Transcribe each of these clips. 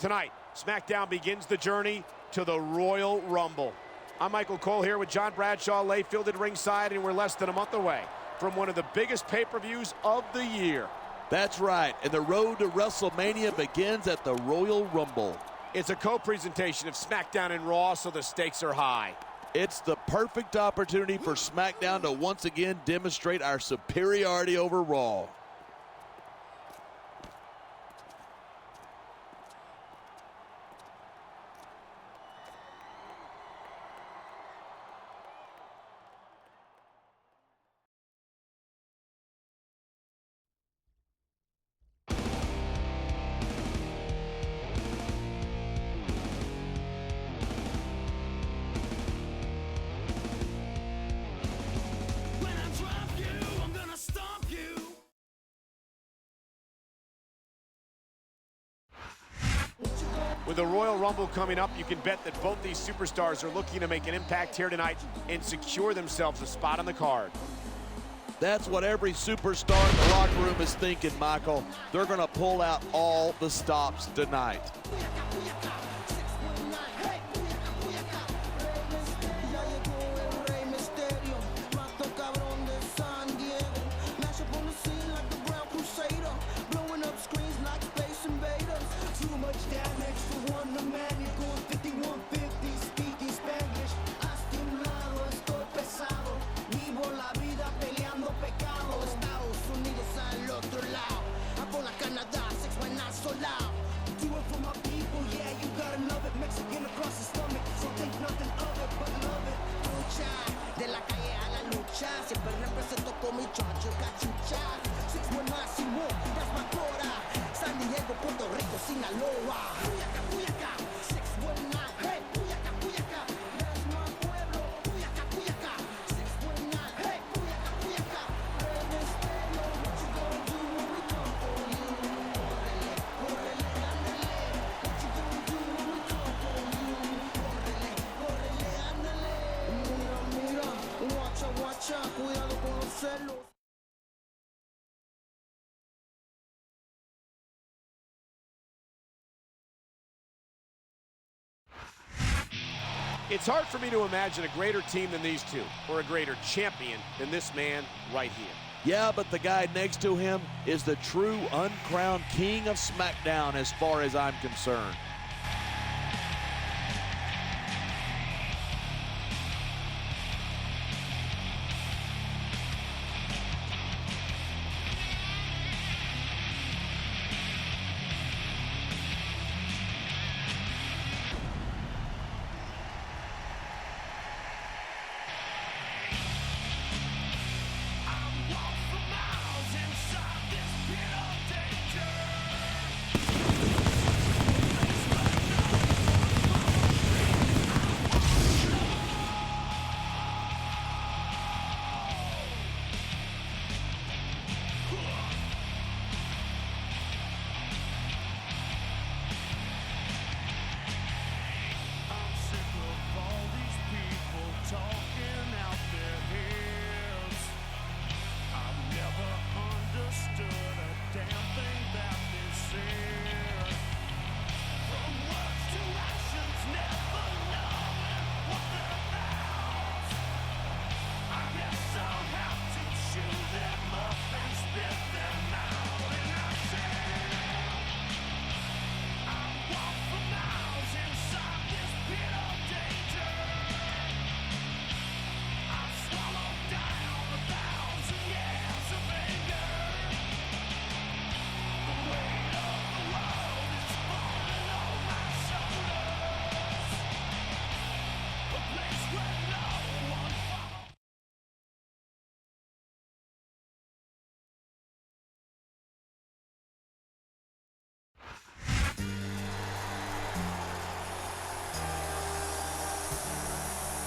Tonight, SmackDown begins the journey to the Royal Rumble. I'm Michael Cole here with John Bradshaw Layfield at ringside, and we're less than a month away from one of the biggest pay-per-views of the year. That's right, and the road to WrestleMania begins at the Royal Rumble. It's a co-presentation of SmackDown and Raw, so the stakes are high. It's the perfect opportunity for SmackDown to once again demonstrate our superiority over Raw. With the Royal Rumble coming up, you can bet that both these superstars are looking to make an impact here tonight and secure themselves a spot on the card. That's what every superstar in the locker room is thinking, Michael. They're going to pull out all the stops tonight. Siempre represento con mi chacho cachucha 619 Simón, that's my Cora San Diego, Puerto Rico, Sinaloa Puyaca, Puyaca 619, hey Puyaca, Puyaca that's my pueblo Puyaca, Puyaca 619, hey Puyaca, Puyaca Rey Mysterio, what you gonna do when we come for you? Córrele, córrele, ándale What you gonna do when we come for you? Córrele, córrele, ándale Mira, mira, watcha, watcha Cuidado con los celos. It's hard for me to imagine a greater team than these two, or a greater champion than this man right here. Yeah, but the guy next to him is the true uncrowned king of SmackDown as far as I'm concerned.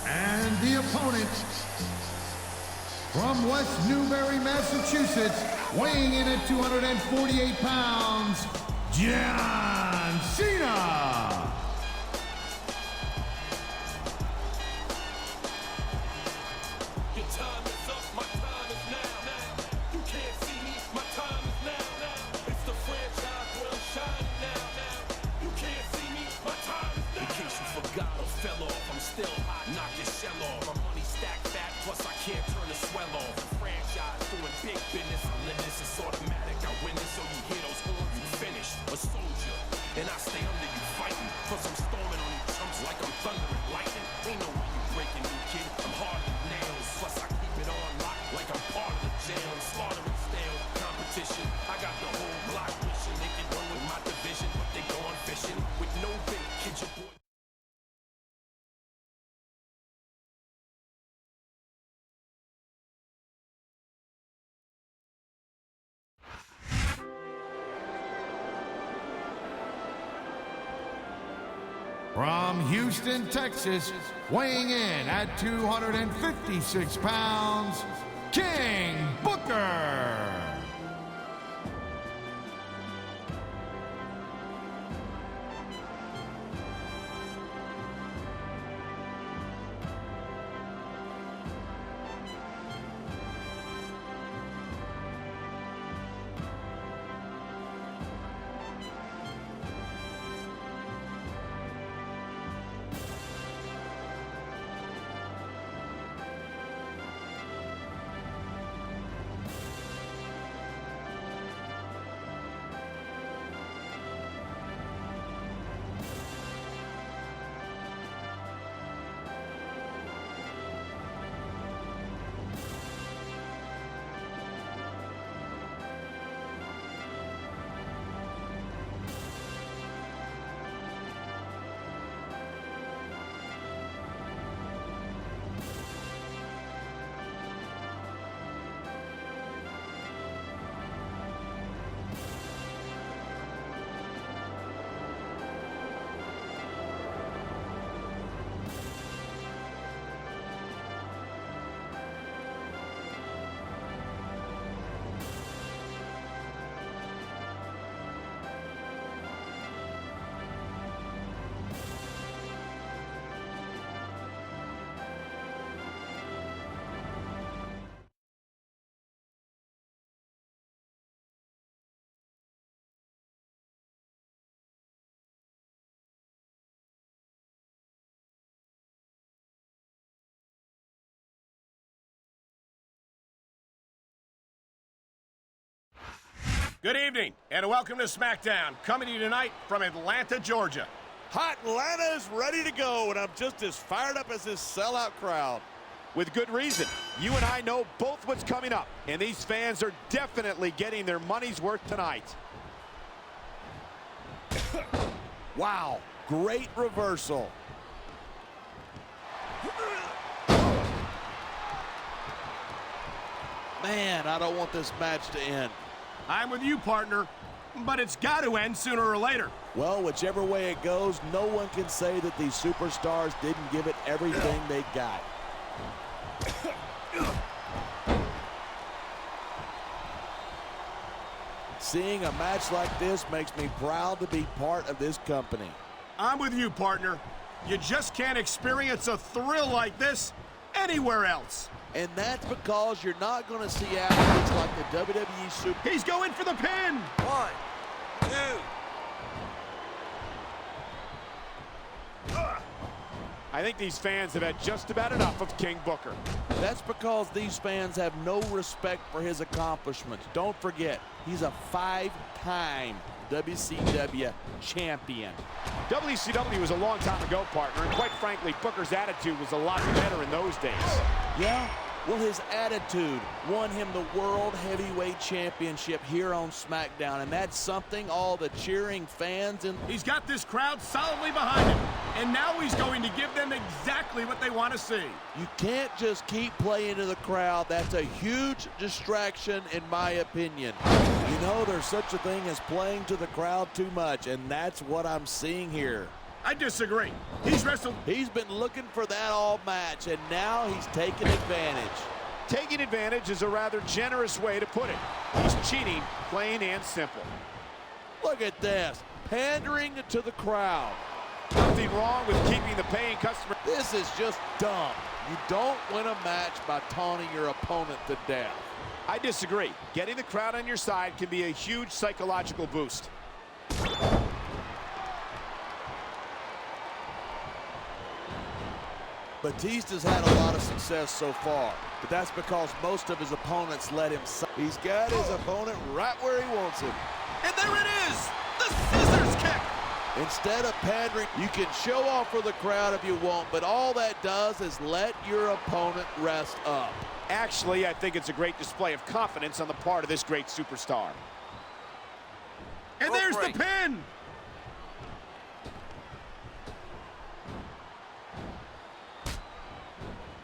And the opponent, from West Newbury, Massachusetts, weighing in at 248 pounds, John Cena. Your time is up, my time is now. You can't see me, my time is now. It's the franchise where I'm shining now. You can't From Houston, Texas, weighing in at 256 pounds, King Booker. Good evening, and welcome to SmackDown, coming to you tonight from Atlanta, Georgia. Hot Atlanta is ready to go, and I'm just as fired up as this sellout crowd. With good reason. You and I know both what's coming up, and these fans are definitely getting their money's worth tonight. Wow, great reversal. Man, I don't want this match to end. I'm with you, partner, but it's got to end sooner or later. Well, whichever way it goes, no one can say that these superstars didn't give it everything they got. Seeing a match like this makes me proud to be part of this company. I'm with you, partner. You just can't experience a thrill like this anywhere else. And that's because you're not going to see athletes like the WWE Super. He's going for the pin. 1, 2. I think these fans have had just about enough of King Booker. That's because these fans have no respect for his accomplishments. Don't forget, he's a 5-time WCW champion. WCW was a long time ago, partner, and quite frankly, Booker's attitude was a lot better in those days. Yeah? Well, his attitude won him the World Heavyweight Championship here on SmackDown, and that's something all the cheering fans and He's got this crowd solidly behind him, and now he's going to give them exactly what they want to see. you can't just keep playing to the crowd. That's a huge distraction, in my opinion. You know, there's such a thing as playing to the crowd too much, and that's what I'm seeing here. I disagree. He's wrestled. He's been looking for that all match, and now he's taking advantage. Taking advantage is a rather generous way to put it. He's cheating, plain and simple. Look at this, pandering to the crowd. Nothing wrong with keeping the paying customer. This is just dumb. You don't win a match by taunting your opponent to death. I disagree. Getting the crowd on your side can be a huge psychological boost. Batista's had a lot of success so far, but that's because most of his opponents let him. He's got his opponent right where he wants him. And there it is! The scissors kick! Instead of pandering, you can show off for the crowd if you want, but all that does is let your opponent rest up. Actually, I think it's a great display of confidence on the part of this great superstar. And there's the pin!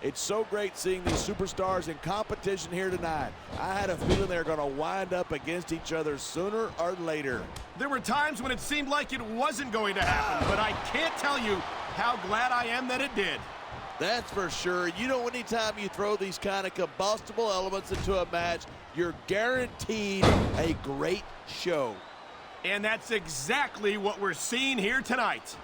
It's so great seeing these superstars in competition here tonight. I had a feeling they're going to wind up against each other sooner or later. There were times when it seemed like it wasn't going to happen, but I can't tell you how glad I am that it did. That's for sure. You know, anytime you throw these kind of combustible elements into a match, you're guaranteed a great show. And that's exactly what we're seeing here tonight.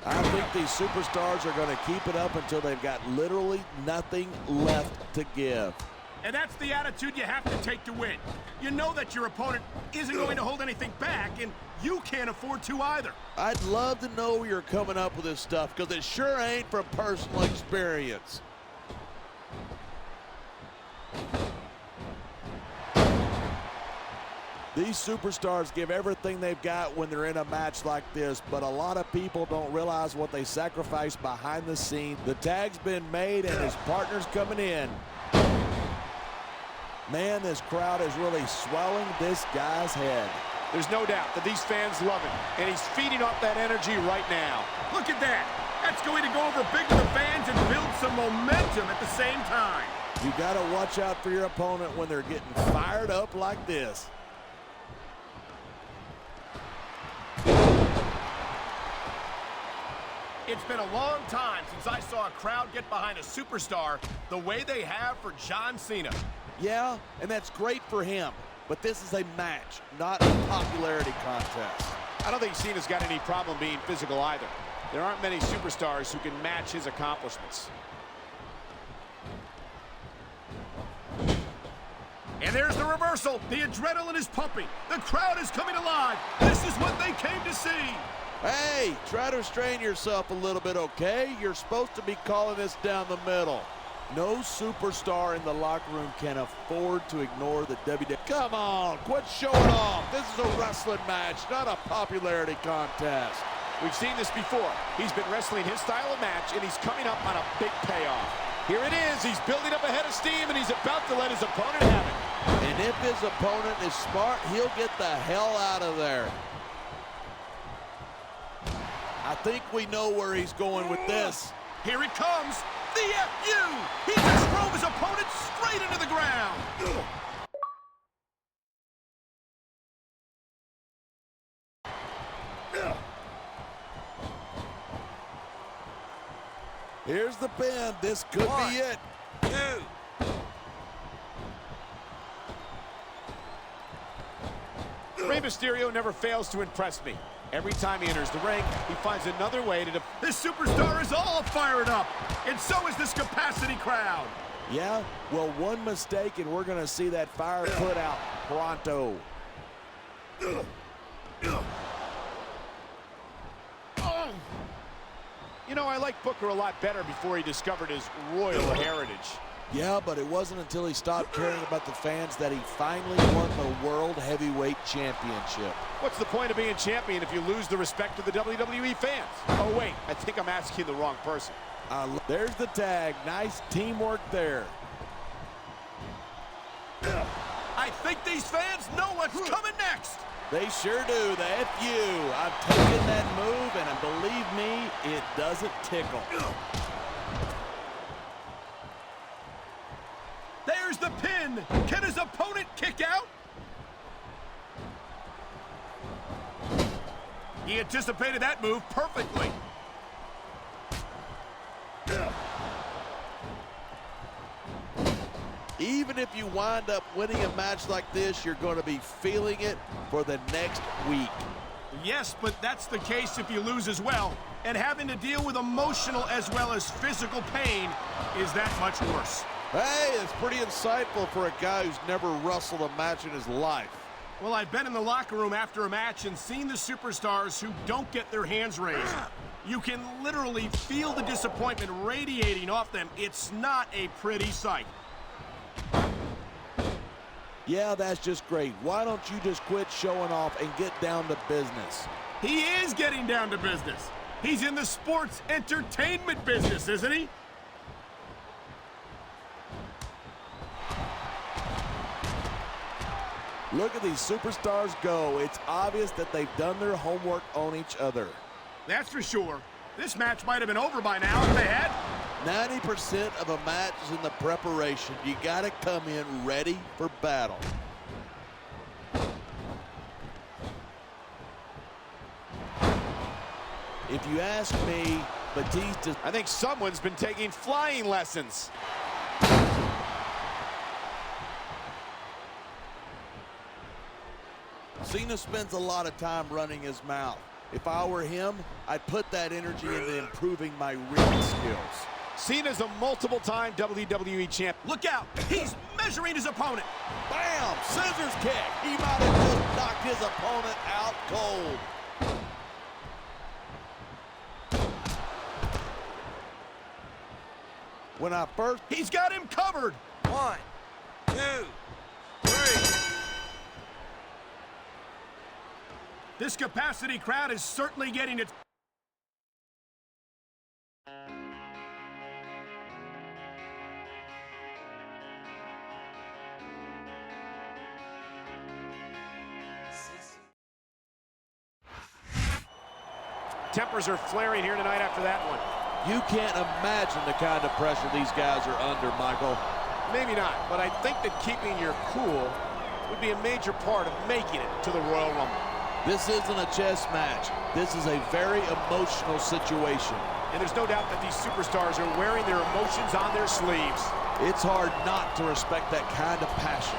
I think these superstars are going to keep it up until they've got literally nothing left to give. And that's the attitude you have to take to win. You know that your opponent isn't going to hold anything back, and you can't afford to either. I'd love to know where you're coming up with this stuff, because it sure ain't from personal experience. These superstars give everything they've got when they're in a match like this, but a lot of people don't realize what they sacrifice behind the scenes. The tag's been made and his partner's coming in. Man, this crowd is really swelling this guy's head. There's no doubt that these fans love him, and he's feeding off that energy right now. Look at that. That's going to go over big with the fans and build some momentum at the same time. You got to watch out for your opponent when they're getting fired up like this. It's been a long time since I saw a crowd get behind a superstar the way they have for John Cena. Yeah, and that's great for him, but this is a match, not a popularity contest. I don't think Cena's got any problem being physical either. There aren't many superstars who can match his accomplishments. And there's the reversal. The adrenaline is pumping. The crowd is coming alive. This is what they came to see. Hey, try to restrain yourself a little bit, okay? You're supposed to be calling this down the middle. No superstar in the locker room can afford to ignore the WWE. Come on, quit showing off. This is a wrestling match, not a popularity contest. We've seen this before. He's been wrestling his style of match, and he's coming up on a big payoff. Here it is. He's building up a head of steam, and he's about to let his opponent have it. And if his opponent is smart, he'll get the hell out of there. I think we know where he's going with this. Here it comes. The FU. He just drove his opponent straight into the ground. Here's the pin. This could be it. 2. Rey Mysterio never fails to impress me. Every time he enters the ring, he finds another way to... This superstar is all fired up, and so is this capacity crowd. Yeah, well, one mistake, and we're going to see that fire put out pronto. You know, I liked Booker a lot better before he discovered his royal heritage. Yeah, but it wasn't until he stopped caring about the fans that he finally won the World Heavyweight Championship. What's the point of being champion if you lose the respect of the WWE fans? Oh, wait, I think I'm asking the wrong person. There's the tag. Nice teamwork there. I think these fans know what's coming next. They sure do. The FU. I've taken that move, and believe me, it doesn't tickle. There's the pin. Can his opponent kick out? He anticipated that move perfectly. Even if you wind up winning a match like this, you're going to be feeling it for the next week. Yes, but that's the case if you lose as well. And having to deal with emotional as well as physical pain is that much worse. Hey, it's pretty insightful for a guy who's never wrestled a match in his life. Well, I've been in the locker room after a match and seen the superstars who don't get their hands raised. You can literally feel the disappointment radiating off them. It's not a pretty sight. Yeah, that's just great. Why don't you just quit showing off and get down to business? He is getting down to business. He's in the sports entertainment business, isn't he? Look at these superstars go. It's obvious that they've done their homework on each other. That's for sure. This match might have been over by now if they had. 90% of a match is in the preparation. You got to come in ready for battle. If you ask me, Batista, I think someone's been taking flying lessons. Cena spends a lot of time running his mouth. If I were him, I'd put that energy into improving my ring skills. Cena's a multiple-time WWE champ. Look out! He's measuring his opponent. Bam! Scissors kick. He might have just knocked his opponent out cold. When I first... He's got him covered. 1, 2, 3. This capacity crowd is certainly getting its... Tempers are flaring here tonight after that one. You can't imagine the kind of pressure these guys are under, Michael. Maybe not, but I think that keeping your cool would be a major part of making it to the Royal Rumble. This isn't a chess match. This is a very emotional situation. And there's no doubt that these superstars are wearing their emotions on their sleeves. It's hard not to respect that kind of passion.